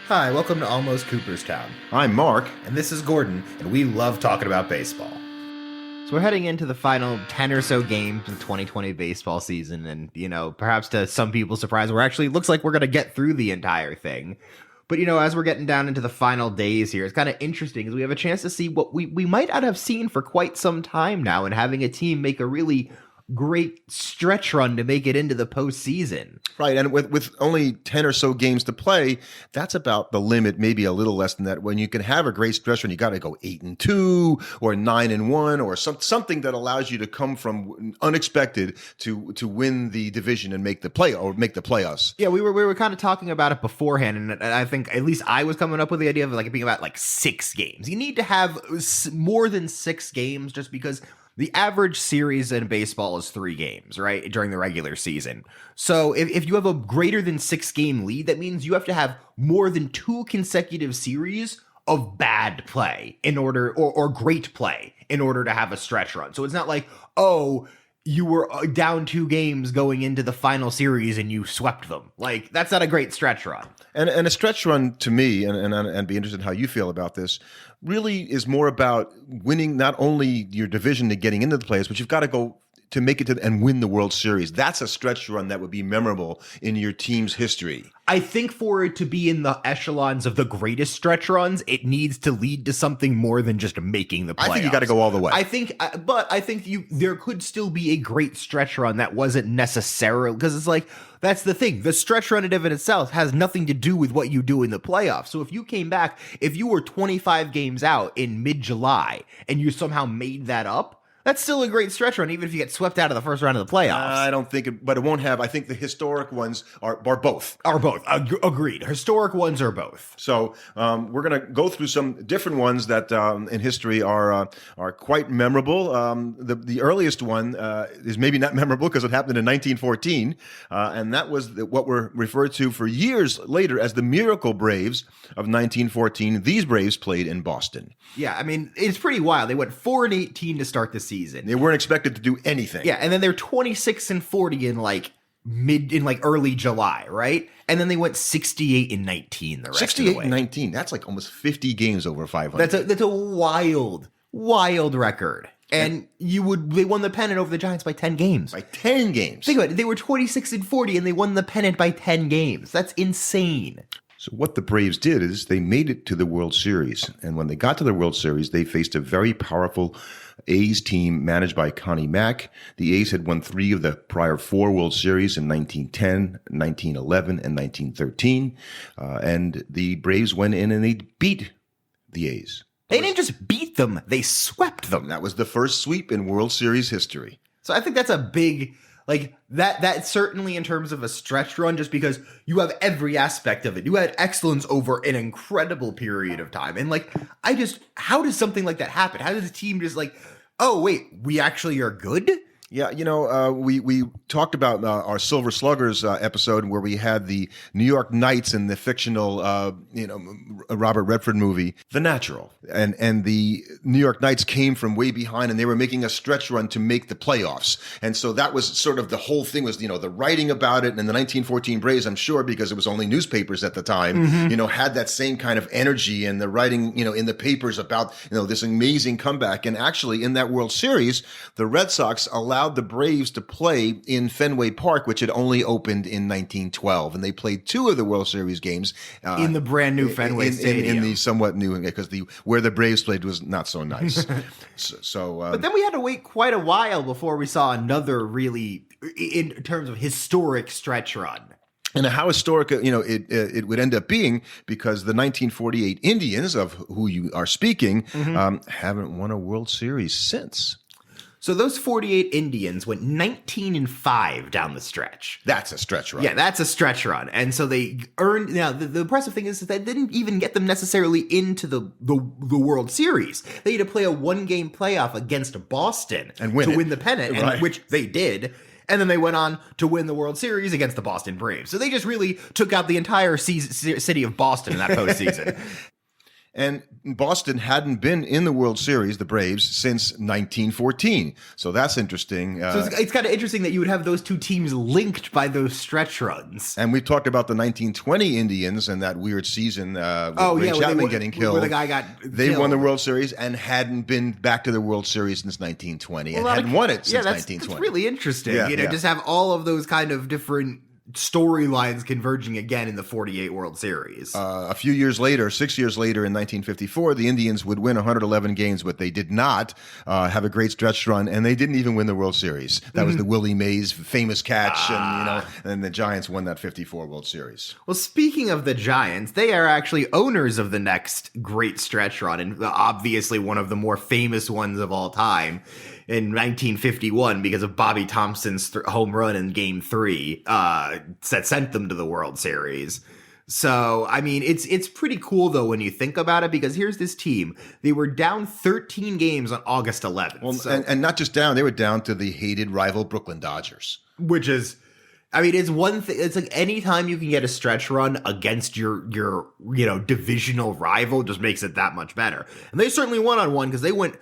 Hi, welcome to Almost Cooperstown. I'm Mark. And this is Gordon, and we love talking about baseball. So we're heading into the final 10 or so games of the 2020 baseball season, and, perhaps to some people's surprise, looks like we're going to get through the entire thing. But, as we're getting down into the final days here, it's kind of interesting as we have a chance to see what we might not have seen for quite some time now, and having a team make a really great stretch run to make it into the postseason. Right, and with only 10 or so games to play, that's about the limit, maybe a little less than that. When you can have a great stretch run, you got to go 8-2 or 9-1 or something that allows you to come from unexpected to win the division and make the playoffs. Yeah, we were kind of talking about it beforehand, and I think at least I was coming up with the idea of it being about 6 games. You need to have more than 6 games just because the average series in baseball is 3 games, right, during the regular season. So if you have a greater than 6-game lead, that means you have to have more than 2 consecutive series of bad play in order, or great play in order to have a stretch run. So it's not like, you were down 2 games going into the final series and you swept them. That's not a great stretch run. And a stretch run to me, and be interested in how you feel about this, really is more about winning not only your division and getting into the playoffs, but you've got to go to make it to and win the World Series. That's a stretch run that would be memorable in your team's history. I think for it to be in the echelons of the greatest stretch runs, it needs to lead to something more than just making the playoffs. I think you got to go all the way. I think there could still be a great stretch run that wasn't necessarily, because it's that's the thing. The stretch run in and of itself has nothing to do with what you do in the playoffs. So if you came back, if you were 25 games out in mid-July and you somehow made that up, that's still a great stretch run, even if you get swept out of the first round of the playoffs. I don't think it, but it won't have. I think the historic ones are both. Are both. Agreed. Historic ones are both. So we're going to go through some different ones that in history are quite memorable. The earliest one is maybe not memorable because it happened in 1914, and that was what were referred to for years later as the Miracle Braves of 1914. These Braves played in Boston. Yeah, I mean, it's pretty wild. They went 4-18 to start the season. They weren't expected to do anything. Yeah, and then they're 26-40 in early July, right? And then they went 68-19 the rest of the way. 68-19. That's almost 50 games over 500. That's a wild record. And they won the pennant over the Giants by 10 games. By 10 games. Think about it. They were 26-40 and they won the pennant by 10 games. That's insane. So what the Braves did is they made it to the World Series. And when they got to the World Series, they faced a very powerful A's team managed by Connie Mack. The A's had won 3 of the prior 4 World Series in 1910, 1911, and 1913. And the Braves went in and they beat the A's. They didn't just beat them, they swept them. That was the first sweep in World Series history. So I think that's a big... that certainly in terms of a stretch run, just because you have every aspect of it. You had excellence over an incredible period of time. And how does something like that happen? How does a team just oh, wait, we actually are good? Yeah, we talked about our Silver Sluggers episode where we had the New York Knights in the fictional, Robert Redford movie, The Natural. And the New York Knights came from way behind and they were making a stretch run to make the playoffs. And so that was sort of the whole thing was, the writing about it. And the 1914 Braves, I'm sure, because it was only newspapers at the time, had that same kind of energy and the writing, in the papers about, this amazing comeback. And actually in that World Series, the Red Sox allowed the Braves to play in Fenway Park, which had only opened in 1912, and they played 2 of the World Series games in the brand new Fenway Stadium. In the somewhat new, because where the Braves played was not so nice. But then we had to wait quite a while before we saw another really, in terms of historic stretch run. And how historic, it would end up being, because the 1948 Indians, of who you are speaking, haven't won a World Series since. So those 48 Indians went 19-5 down the stretch. That's a stretch run. Yeah, that's a stretch run. And so they earned, now the impressive thing is that didn't even get them necessarily into the World Series. They had to play a 1-game playoff against Boston and win the pennant, right. Which they did. And then they went on to win the World Series against the Boston Braves. So they just really took out the entire city of Boston in that postseason. And Boston hadn't been in the World Series, the Braves, since 1914. So that's interesting. So it's kind of interesting that you would have those two teams linked by those stretch runs. And we've talked about the 1920 Indians and that weird season with Ray Chapman getting killed. Where the guy got They killed. won the World Series and hadn't been back to the World Series since 1920 and hadn't won it since 1920. That's really interesting. Yeah, Just have all of those kind of different storylines converging again in the 48 World Series. A few years later, 6 years later in 1954, the Indians would win 111 games, but they did not have a great stretch run, and they didn't even win the World Series. That was the Willie Mays famous catch, and the Giants won that 54 World Series. Well, speaking of the Giants, they are actually owners of the next great stretch run, and obviously one of the more famous ones of all time. In 1951, because of Bobby Thompson's home run in Game 3, that sent them to the World Series. So, I mean, it's pretty cool, though, when you think about it, because here's this team. They were down 13 games on August 11th. Well, and not just down, they were down to the hated rival Brooklyn Dodgers. Which is... I mean, it's one thing. It's like anytime you can get a stretch run against your divisional rival just makes it that much better. And they certainly won on one because they went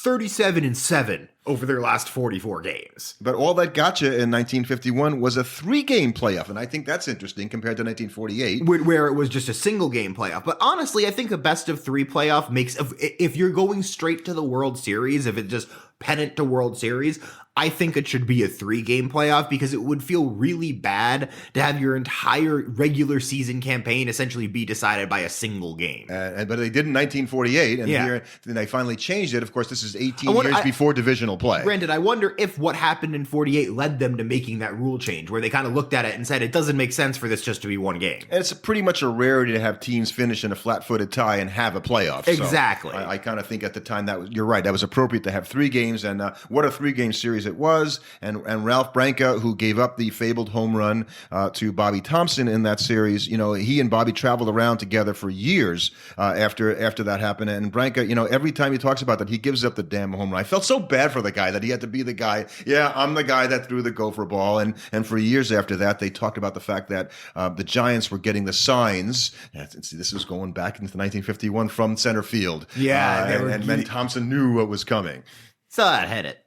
37-7 over their last 44 games. But all that got you in 1951 was a 3-game playoff, and I think that's interesting compared to 1948. Where it was just a single game playoff. But honestly, I think a best of 3 playoff makes, if you're going straight to the World Series, if it's just pennant to World Series, I think it should be a 3-game playoff because it would feel really bad to have your entire regular season campaign essentially be decided by a single game. But they did in 1948, and then they finally changed it. Of course, this is 18 years before divisional play. Granted, I wonder if what happened in 48 led them to making that rule change, where they kind of looked at it and said, it doesn't make sense for this just to be one game. And it's pretty much a rarity to have teams finish in a flat-footed tie and have a playoff. Exactly. So I kind of think at the time you're right, that was appropriate to have 3 games, and what a 3-game series it was. And Ralph Branca, who gave up the fabled home run to Bobby Thompson in that series, he and Bobby traveled around together for years after that happened. And Branca, every time he talks about that, he gives up the damn home run. I felt so bad for the guy that he had to be the guy. Yeah, I'm the guy that threw the gopher ball. And for years after that, they talked about the fact that the Giants were getting the signs. This was going back into 1951 from center field. Yeah. And then Thompson knew what was coming. So that hit it.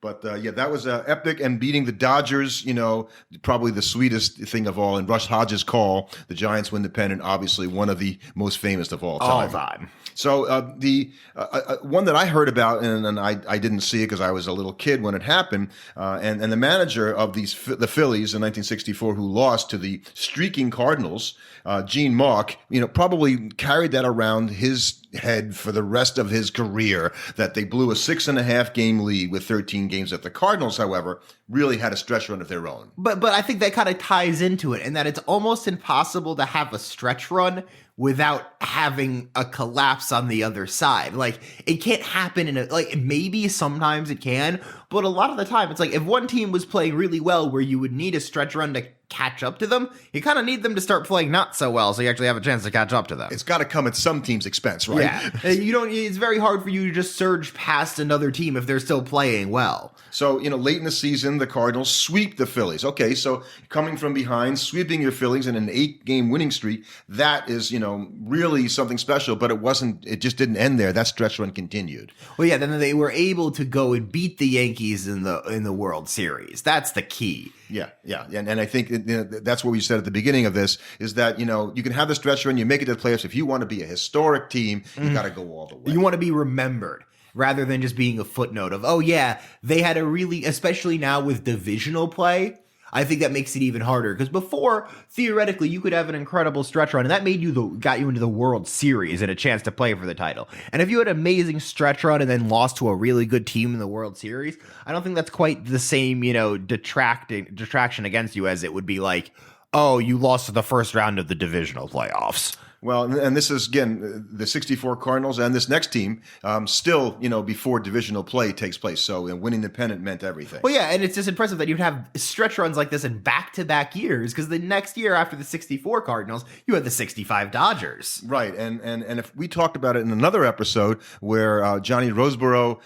But that was epic, and beating the Dodgers, probably the sweetest thing of all. And Rush Hodges' call, the Giants win the pennant, obviously one of the most famous of all time. All time. So the one that I heard about, and I didn't see it because I was a little kid when it happened, and the manager of the Phillies in 1964 who lost to the streaking Cardinals, Gene Mauch, probably carried that around his head for the rest of his career, that they blew a 6.5 game lead with 13 games at the Cardinals, however, really had a stretch run of their own. But I think that kind of ties into it, in that it's almost impossible to have a stretch run without having a collapse on the other side. Like, it can't happen maybe sometimes it can, but a lot of the time it's like if one team was playing really well where you would need a stretch run to catch up to them, you kind of need them to start playing not so well so you actually have a chance to catch up to them. It's got to come at some team's expense, right? Yeah. It's very hard for you to just surge past another team if they're still playing well. So, late in the season, the Cardinals sweep the Phillies. Okay, so coming from behind, sweeping your Phillies in an 8-game winning streak, that is, really something special, but it just didn't end there. That stretch run continued. Well, yeah, then they were able to go and beat the Yankees in the World Series. That's the key. Yeah. And I think that's what we said at the beginning of this, is that, you can have the stretch run, you make it to the playoffs. If you want to be a historic team, you got to go all the way. You want to be remembered, rather than just being a footnote of, oh yeah, they had a really, especially now with divisional play, I think that makes it even harder, because before, theoretically, you could have an incredible stretch run, and that got you into the World Series and a chance to play for the title. And if you had an amazing stretch run and then lost to a really good team in the World Series, I don't think that's quite the same, detraction against you as it would be like, oh, you lost to the first round of the divisional playoffs. Well, and this is, again, the 64 Cardinals and this next team still, before divisional play takes place. So winning the pennant meant everything. Well, yeah, and it's just impressive that you'd have stretch runs like this in back-to-back years, because the next year after the 64 Cardinals, you had the 65 Dodgers. Right, and if we talked about it in another episode where Johnny Roseborough,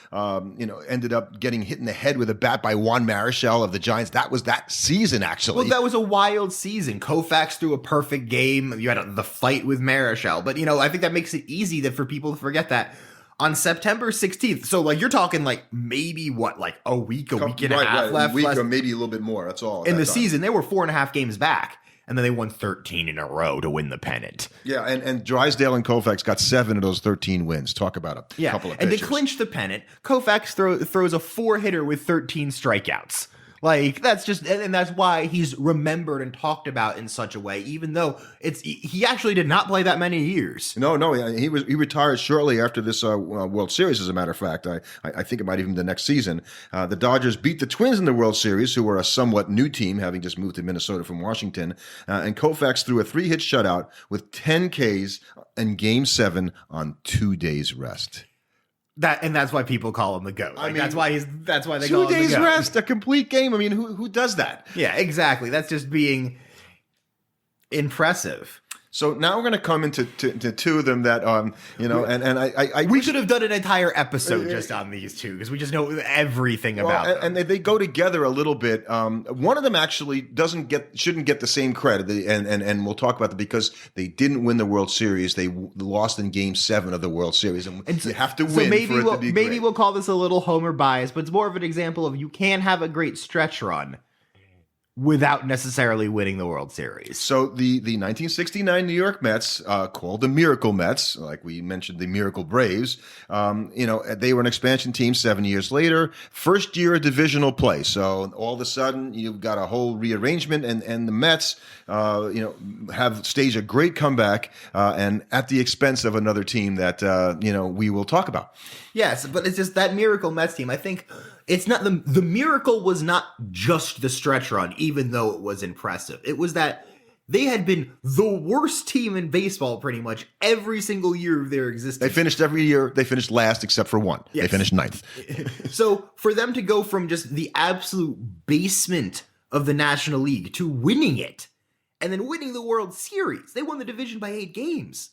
ended up getting hit in the head with a bat by Juan Marichal of the Giants. That was that season, actually. Well, that was a wild season. Koufax threw a perfect game. You had the fight with Marichal. But, I think that makes it easy that for people to forget that on September 16th, so like you're talking like maybe a week and a half left. A week or maybe a little bit more. That's all. In the season, they were 4.5 games back. And then they won 13 in a row to win the pennant. Yeah, and Drysdale and Koufax got 7 of those 13 wins. Talk about a couple of pitchers. And to clinch the pennant, Koufax throws a 4-hitter with 13 strikeouts. Like, that's just, and that's why he's remembered and talked about in such a way, even though he actually did not play that many years. No, he retired shortly after this World Series, as a matter of fact. I think it might even be the next season. The Dodgers beat the Twins in the World Series, who were a somewhat new team, having just moved to Minnesota from Washington. And Koufax threw a 3-hit shutout with 10 Ks in Game 7 on 2 days rest. That's why people call him the GOAT. That's why they call him the GOAT. 2 days rest, a complete game. I mean, who does that? Yeah, exactly. That's just being impressive. So now we're going to come into two of them that we should have done an entire episode just on these two because we just know everything about them. And they go together a little bit. One of them actually shouldn't get the same credit, and we'll talk about that because they didn't win the World Series. They lost in Game 7 of the World Series, and you have to win for it to be great. Maybe we'll call this a little homer bias, but it's more of an example of you can have a great stretch run without necessarily winning the World Series. So the 1969 New York Mets, called the Miracle Mets, like we mentioned the Miracle Braves, they were an expansion team 7 years later, first year of divisional play. So all of a sudden you've got a whole rearrangement and the Mets, have staged a great comeback, and at the expense of another team that, we will talk about. Yes, but it's just that Miracle Mets team. I think it's not the miracle was not just the stretch run, even though it was impressive. It was that they had been the worst team in baseball pretty much every single year of their existence. They finished every year. They finished last except for one. Yes. They finished 9th. So for them to go from just the absolute basement of the National League to winning it and then winning the World Series, they won the division by 8 games.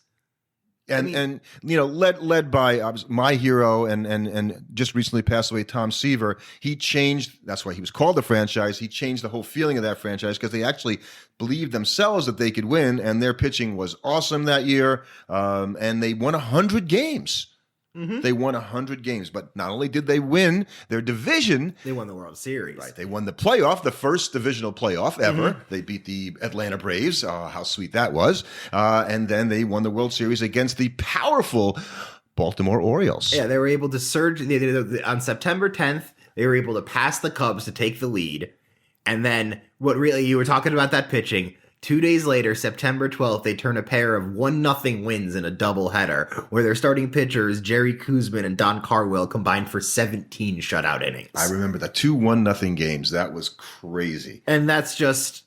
And led by my hero and just recently passed away, Tom Seaver. He changed. That's why he was called the franchise. He changed the whole feeling of that franchise because they actually believed themselves that they could win, and their pitching was awesome that year. And they won 100 games. Mm-hmm. They won 100 games, but not only did they win their division, they won the World Series. Right, they won the playoff, the first divisional playoff ever. Mm-hmm. They beat the Atlanta Braves. How sweet that was! And then they won the World Series against the powerful Baltimore Orioles. Yeah, they were able to surge on September 10th. They were able to pass the Cubs to take the lead, and then you were talking about that pitching. 2 days later, September 12th, they turn a pair of 1-0 wins in a doubleheader, where their starting pitchers, Jerry Koosman and Don Carwell, combined for 17 shutout innings. I remember the 2 1-0 games. That was crazy. And that's just,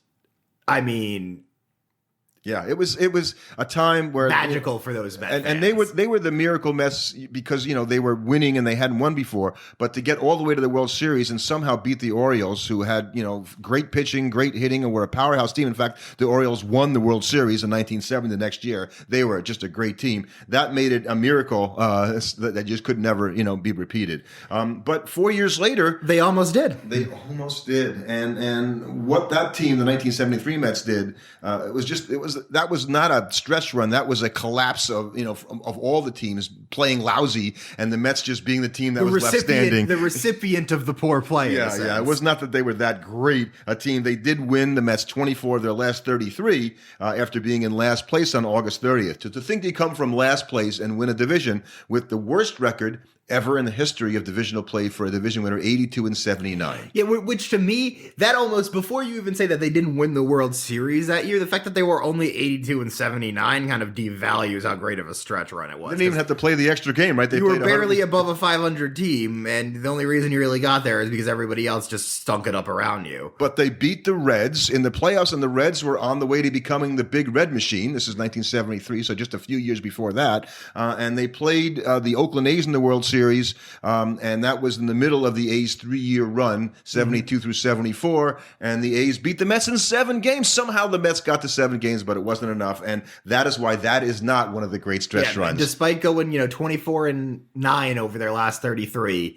yeah, it was a time where magical for those Mets and they were the Miracle Mets because they were winning and they hadn't won before, but to get all the way to the World Series and somehow beat the Orioles, who had great pitching, great hitting, and were a powerhouse team. In fact, the Orioles won the World Series in 1970. The next year, they were just a great team. That made it a miracle that just could never be repeated. But 4 years later, they almost did. And what that team, the 1973 Mets, did that was not a stretch run. That was a collapse of all the teams playing lousy, and the Mets just being the team that was left standing. The recipient of the poor play. Yeah. It was not that they were that great a team. They did win the Mets 24 of their last 33 after being in last place on August 30th. To think they come from last place and win a division with the worst record ever in the history of divisional play for a division winner, 82-79. Yeah, which to me, that almost, before you even say that they didn't win the World Series that year, the fact that they were only 82-79 kind of devalues how great of a stretch run it was. They didn't even have to play the extra game, right? You were barely above a 500 team, and the only reason you really got there is because everybody else just stunk it up around you. But they beat the Reds in the playoffs, and the Reds were on the way to becoming the Big Red Machine. This is 1973, so just a few years before that. And they played the Oakland A's in the World Series. And that was in the middle of the A's 3-year run, 72 through 74, and the A's beat the Mets in 7 games. Somehow the Mets got to 7 games, but it wasn't enough, and that is why that is not one of the great stretch runs. Despite going 24-9 over their last 33,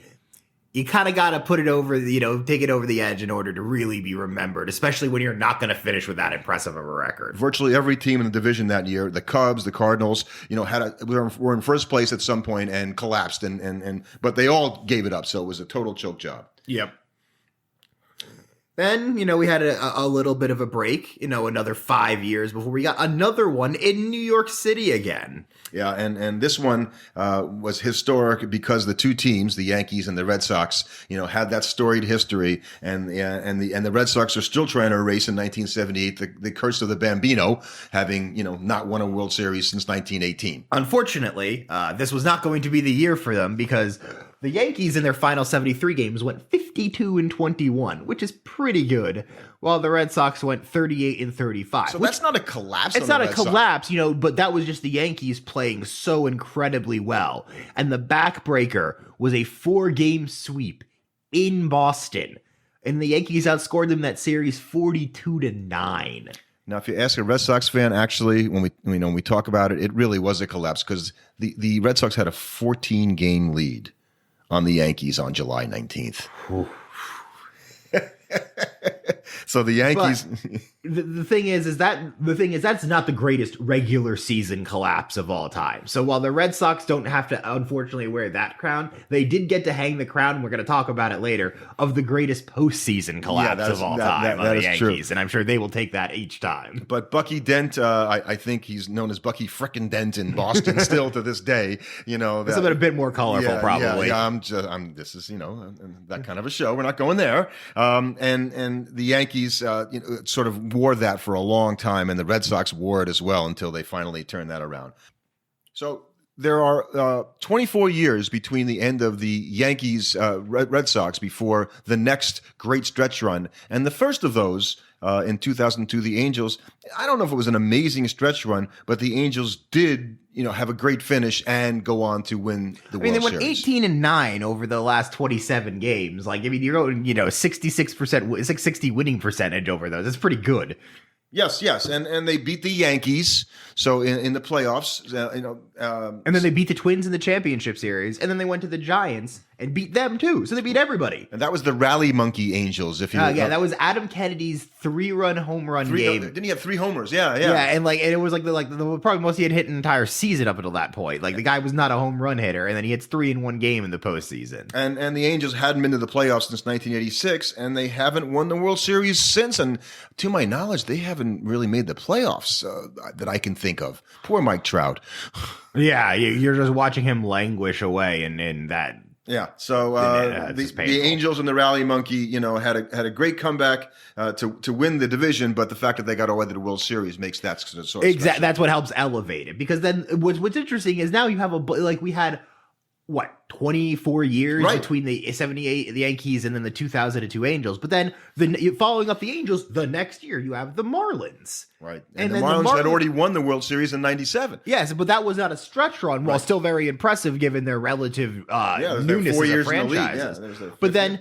you kind of got to put it over, take it over the edge in order to really be remembered, especially when you're not going to finish with that impressive of a record. Virtually every team in the division that year, the Cubs, the Cardinals, were in first place at some point and collapsed, but they all gave it up. So it was a total choke job. Yep. Then, we had a little bit of a break, another 5 years before we got another one in New York City again. Yeah, and this one was historic because the two teams, the Yankees and the Red Sox, had that storied history, and the Red Sox are still trying to erase in 1978 the curse of the Bambino, having not won a World Series since 1918. Unfortunately, this was not going to be the year for them because the Yankees in their final 73 games went 52-21, which is pretty good, while the Red Sox went 38-35. So that's not a collapse. It's not a collapse, but that was just the Yankees playing so incredibly well. And the backbreaker was a 4-game sweep in Boston. And the Yankees outscored them that series 42-9. Now, if you ask a Red Sox fan, actually, when we talk about it, it really was a collapse because the Red Sox had a 14-game lead on the Yankees on July 19th. So the Yankees. The thing is that's not the greatest regular season collapse of all time. So while the Red Sox don't have to, unfortunately, wear that crown, they did get to hang the crown, and we're going to talk about it later, of the greatest postseason collapse of all time on the Yankees. True. And I'm sure they will take that each time. But Bucky Dent, I think he's known as Bucky frickin' Dent in Boston still to this day. It's a bit more colorful, probably. Yeah. This is that kind of a show. We're not going there. And the Yankees, sort of wore that for a long time, and the Red Sox wore it as well until they finally turned that around. So there are 24 years between the end of the Yankees Red Sox before the next great stretch run, and the first of those in 2002, the Angels. I don't know if it was an amazing stretch run, but the Angels did have a great finish and go on to win the World Series. They went 18-9 over the last 27 games. You're going 66%, 60 winning percentage over those. That's pretty good. Yes, and they beat the Yankees. So in the playoffs, and then they beat the Twins in the championship series, and then they went to the Giants and beat them too. So they beat everybody. And that was the Rally Monkey Angels. That was Adam Kennedy's 3-run home run game. Didn't he have 3 homers? Yeah. And it was the probably most he had hit an entire season up until that point. The guy was not a home run hitter, and then he hits 3 in one game in the postseason. And the Angels hadn't been to the playoffs since 1986, and they haven't won the World Series since. And to my knowledge, they haven't really made the playoffs that I can think of. Poor Mike Trout. Yeah, you're just watching him languish away in that. Yeah, so the Angels and the Rally Monkey, had a great comeback to win the division, but the fact that they got all the way to the World Series makes that sort of special. That's what helps elevate it, because then what's interesting is now you have we had 24 years between the 78 the Yankees and then the 2002 Angels, but then following up the Angels the next year you have the Marlins. Right. And the Marlins had already won the World Series in 97. Yes, but that was not a stretch run, while still very impressive given their relative newness 4 as years a franchise. in the league. But then,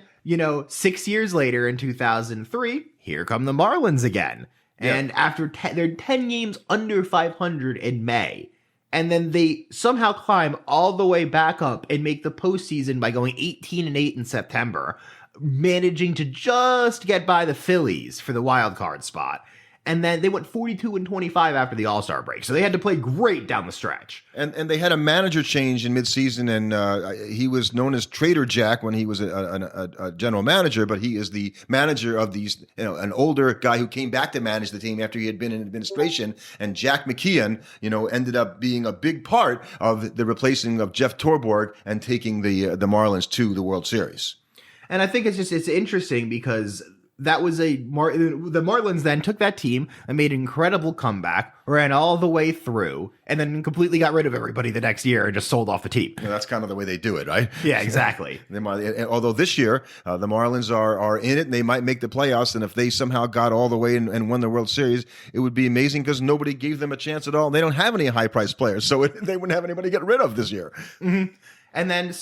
6 years later in 2003, here come the Marlins again. Yeah. And after they're 10 games under 500 in May. And then they somehow climb all the way back up and make the postseason by going 18-8 in September, managing to just get by the Phillies for the wild card spot. And then they went 42-25 after the All-Star break. So they had to play great down the stretch. And they had a manager change in midseason, and he was known as Trader Jack when he was a general manager, but he is the manager of these, an older guy who came back to manage the team after he had been in administration. And Jack McKeon, ended up being a big part of the replacing of Jeff Torborg and taking the Marlins to the World Series. And I think it's interesting because that was the Marlins then took that team and made an incredible comeback, ran all the way through, and then completely got rid of everybody the next year and just sold off the team. Yeah, that's kind of the way they do it, right? Yeah, exactly. Although this year, the Marlins are in it, and they might make the playoffs, and if they somehow got all the way and won the World Series, it would be amazing because nobody gave them a chance at all. They don't have any high-priced players, so they wouldn't have anybody to get rid of this year. Mm-hmm. And then,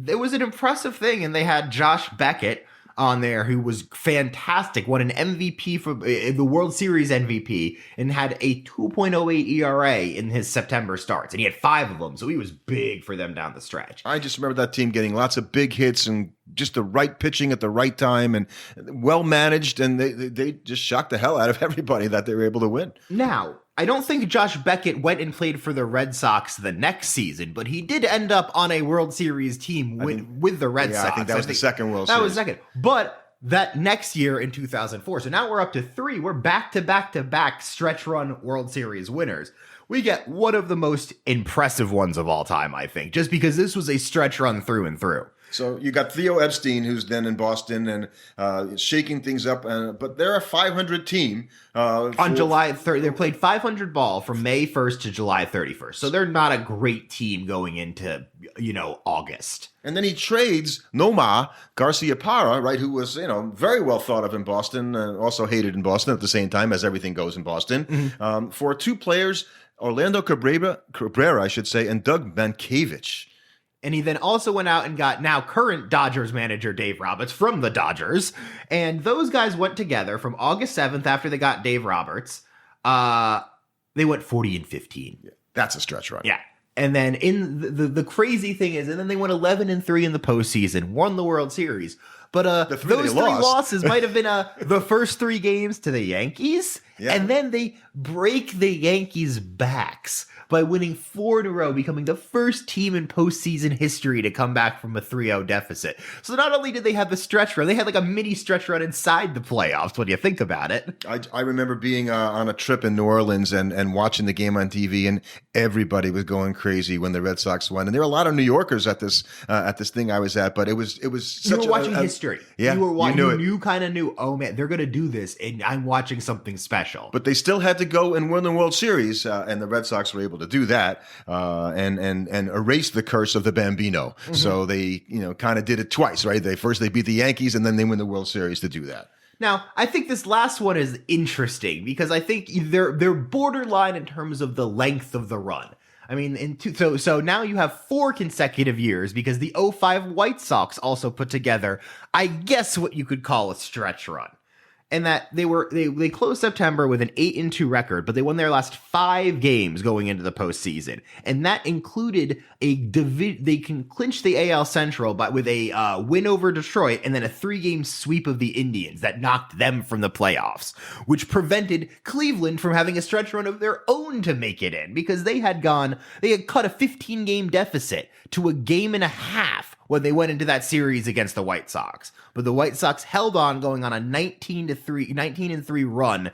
it was an impressive thing, and they had Josh Beckett, on there who was fantastic, won an MVP for the World Series MVP, and had a 2.08 ERA in his September starts, and he had 5 of them, so he was big for them down the stretch. I just remember that team getting lots of big hits and just the right pitching at the right time and well managed, and they just shocked the hell out of everybody that they were able to win. Now, I don't think Josh Beckett went and played for the Red Sox the next season, but he did end up on a World Series team with the Red Sox. I think that was the second World Series. That was second. But that next year in 2004, so now we're up to 3. We're back-to-back-to-back stretch run World Series winners. We get one of the most impressive ones of all time, I think, just because this was a stretch run through and through. So you got Theo Epstein, who's then in Boston and shaking things up. But they're a 500 team. On July 3rd, they played 500 ball from May 1st to July 31st. So they're not a great team going into, August. And then he trades Nomar Garciaparra, right, who was, very well thought of in Boston, also hated in Boston at the same time, as everything goes in Boston, for 2 players, Orlando Cabrera, I should say, and Doug Mankiewicz. And he then also went out and got now current Dodgers manager Dave Roberts from the Dodgers. And those guys went together from August 7th after they got Dave Roberts. They went 40-15. Yeah, that's a stretch run. Yeah. And then the crazy thing is, and then they went 11-3 in the postseason, won the World Series. But those 3 losses might have been the first 3 games to the Yankees. Yeah. And then they break the Yankees' backs by winning 4 in a row, becoming the first team in postseason history to come back from a 3-0 deficit. So not only did they have the stretch run, they had like a mini stretch run inside the playoffs when you think about it. I remember being on a trip in New Orleans and watching the game on TV, and everybody was going crazy when the Red Sox won. And there were a lot of New Yorkers at this thing I was at, but it was such you were watching history. Yeah, you were watching. You kind of knew. Oh man, they're gonna do this, and I'm watching something special. But they still had to go and win the World Series, and the Red Sox were able to do that and erase the curse of the Bambino. Mm-hmm. So they kind of did it twice, right? They beat the Yankees, and then they win the World Series to do that. Now, I think this last one is interesting because I think they're borderline in terms of the length of the run. I mean, so now you have 4 consecutive years because the 05 White Sox also put together, I guess, what you could call a stretch run. And that they closed September with an 8-2 record, but they won their last 5 games going into the postseason, and that included they can clinch the AL Central with a win over Detroit, and then a 3-game sweep of the Indians that knocked them from the playoffs, which prevented Cleveland from having a stretch run of their own to make it in because they had cut a 15-game deficit to a game and a half when they went into that series against the White Sox. But the White Sox held on, going on a 19-3 run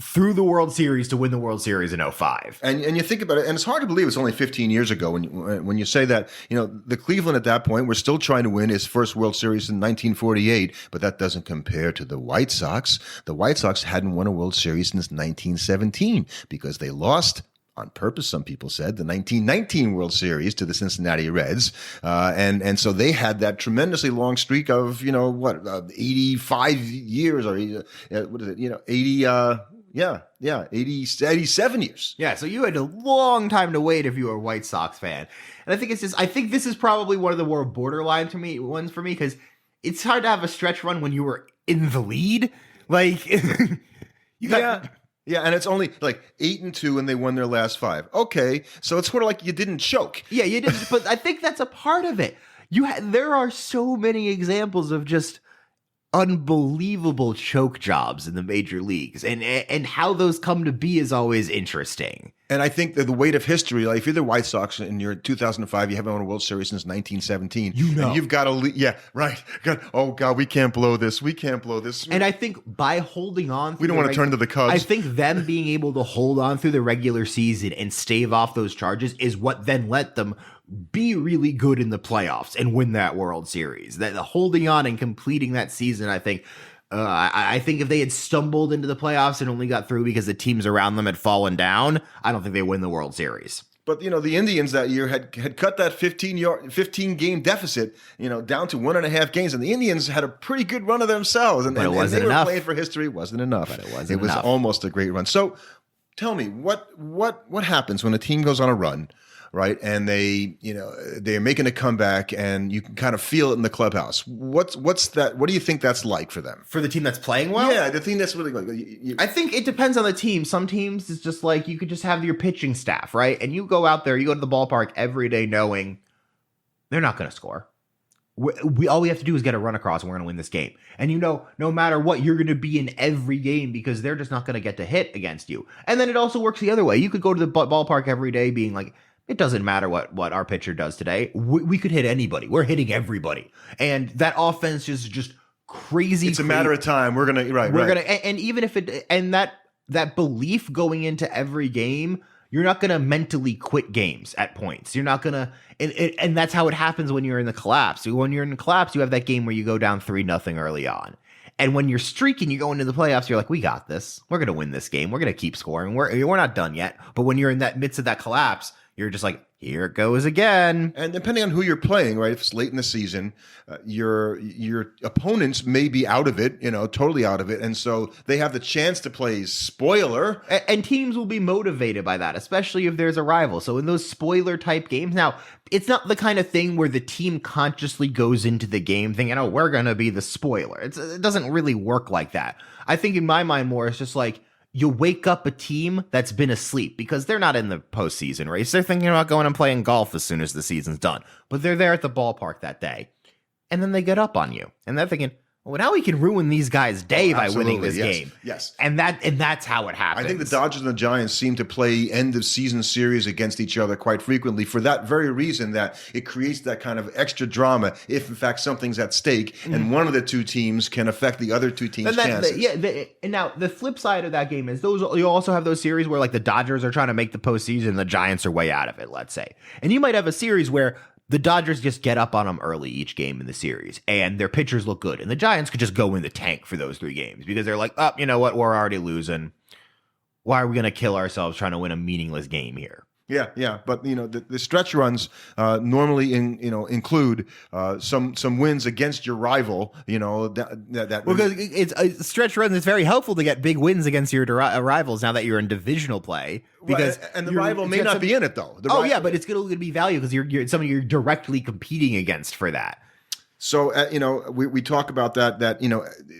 through the World Series to win the World Series in 05. And you think about it, and it's hard to believe it's only 15 years ago when you say that, the Cleveland at that point were still trying to win his first World Series in 1948, but that doesn't compare to the White Sox. The White Sox hadn't won a World Series since 1917 because they lost on purpose, some people said, the 1919 World Series to the Cincinnati Reds. And so they had that tremendously long streak of, 85 years or what is it, 87 years. Yeah, so you had a long time to wait if you were a White Sox fan. And I think this is probably one of the more borderline ones for me because it's hard to have a stretch run when you were in the lead. Like, you got... Yeah, and it's only like 8-2 and they won their last 5. Okay, so it's sort of like you didn't choke. Yeah, you didn't, but I think that's a part of it. There are so many examples of just unbelievable choke jobs in the major leagues, and how those come to be is always interesting. And I think that the weight of history, like if you're the White Sox and you're in 2005, you haven't won a World Series since 1917. And you've got to, yeah, right. Oh God, we can't blow this. We can't blow this. And I think by holding on, we don't want to turn to the Cubs. I think them being able to hold on through the regular season and stave off those charges is what then let them be really good in the playoffs and win that World Series. That holding on and completing that season, I think. I think if they had stumbled into the playoffs and only got through because the teams around them had fallen down, I don't think they win the World Series. But, the Indians that year had cut that 15-game deficit, down to 1.5 games. And the Indians had a pretty good run of themselves. But it wasn't enough. They were playing for history. It wasn't enough. But it wasn't enough. It was almost a great run. So tell me, what happens when a team goes on a run? right? And they're making a comeback, and you can kind of feel it in the clubhouse. What's that? What do you think that's like for them? For the team that's playing well? Yeah, the thing that's really like. I think it depends on the team. Some teams, it's just like you could just have your pitching staff, right? And you go out there, you go to the ballpark every day knowing they're not going to score. We all we have to do is get a run across and we're going to win this game. And no matter what, you're going to be in every game because they're just not going to get to hit against you. And then it also works the other way. You could go to the ballpark every day being like, it doesn't matter what our pitcher does today. We could hit anybody. We're hitting everybody. And that offense is just crazy. It's a matter of time. We're going to, and even if that belief going into every game, you're not going to mentally quit games at points. You're not going to, and that's how it happens when you're in the collapse. When you're in the collapse, you have that game where you go down 3-0 early on. And when you're streaking, you go into the playoffs, you're like, we got this. We're going to win this game. We're going to keep scoring. We're not done yet. But when you're in that midst of that collapse, you're just like, here it goes again. And depending on who you're playing, right? If it's late in the season, your opponents may be out of it, totally out of it. And so they have the chance to play spoiler. And teams will be motivated by that, especially if there's a rival. So in those spoiler type games, now, it's not the kind of thing where the team consciously goes into the game thinking, oh, we're going to be the spoiler. It doesn't really work like that. I think in my mind more, it's just like, you wake up a team that's been asleep because they're not in the postseason race. They're thinking about going and playing golf as soon as the season's done. But they're there at the ballpark that day. And then they get up on you. And they're thinking, well, now we can ruin these guys' day by winning this game. Yes. And that's how it happens. I think the Dodgers and the Giants seem to play end of season series against each other quite frequently for that very reason, that it creates that kind of extra drama if in fact something's at stake and one of the two teams can affect the other two teams' chances. And now the flip side of that game is you also have those series where like the Dodgers are trying to make the postseason and the Giants are way out of it, let's say. And you might have a series where the Dodgers just get up on them early each game in the series, and their pitchers look good. And the Giants could just go in the tank for those 3 games because they're like, oh, you know what? We're already losing. Why are we going to kill ourselves trying to win a meaningless game here? Yeah, but the stretch runs normally include some wins against your rival. Because it's stretch runs. It's very helpful to get big wins against your rivals now that you're in divisional play. Because and the rival may not be in it though. But it's going to be value because you're somebody you're directly competing against for that. So, we talk about that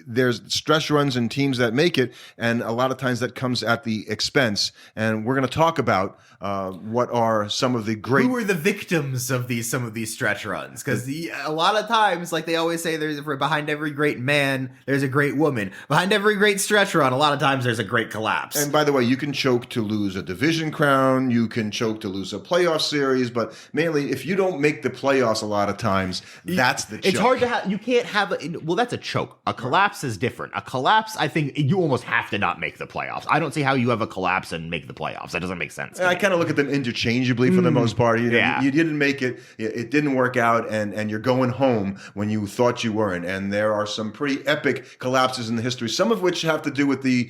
there's stretch runs and teams that make it, and a lot of times that comes at the expense. And we're going to talk about what are some of the great... Who are the victims of some of these stretch runs? Because a lot of times, like they always say, behind every great man, there's a great woman. Behind every great stretch run, a lot of times there's a great collapse. And by the way, you can choke to lose a division crown, you can choke to lose a playoff series, but mainly if you don't make the playoffs a lot of times, that's the choke. It's hard to have. You can't have. That's a choke. A collapse is different. A collapse, I think you almost have to not make the playoffs. I don't see how you have a collapse and make the playoffs. That doesn't make sense. I kind of look at them interchangeably for the most part. You didn't make it. It didn't work out, and you're going home when you thought you weren't. And there are some pretty epic collapses in the history. Some of which have to do with the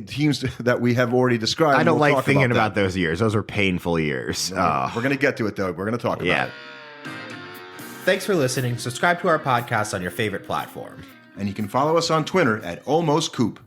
teams that we have already described. I don't like thinking about those years. Those were painful years. We're going to get to it though. We're going to talk about it. Thanks for listening. Subscribe to our podcast on your favorite platform. And you can follow us on Twitter at AlmostCoop.